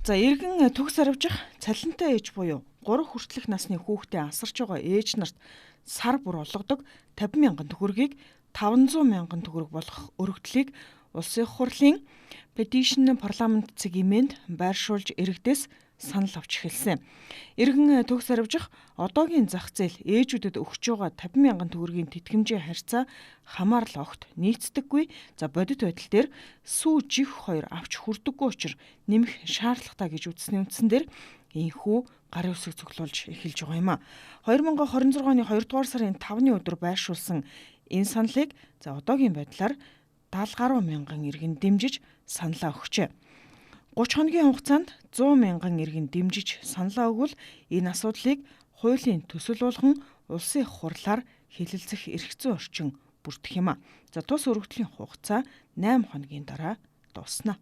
За иргэн төгс аравжих цалинтай ээж буюу 3 хүртэлх насны хүүхдээ асарч байгаа ээж нарт сар бүр олгодог 50,000 төгрөгийг 500,000 төгрөг болгох өргөдлийг Улсын их хурлын Petition парламент цэгийн байршуулж иргэдээс санал авч эхэлсэн. Иргэн төгс аравжих одоогийн зах зээл ээжүүдэд өгч байгаа 50,000 төгрөгийн тэтгэмжийн харьцаа хамаарал огт нийцдэггүй. За бодит байдал дээр сүү жих 2 авч хүрдэггүй учраас нэмэх шаардлагатай гэж үзсний үндсэн дээр ийхүү гарын үсэг цуглуулж эхэлж байгаа юм а. 2026 оны 2 дугаар сарын 5-ны өдөр байршуулсан энэ саналыг одоогийн байдлаар 70 гаруй мянган иргэн дэмжиж саналаа өгчээ. 30 хоногийн хугацаанд 100 мянган иргэн дэмжиж саналаа өгвөл энэ асуудлыг хуулийн төсөл болгон улсын их хурлаар хэлэлцэх эрх зүйн орчин бүрдэх юм а. За тус өргөдлийн хугацаа 8 хоногийн дараа дуусна.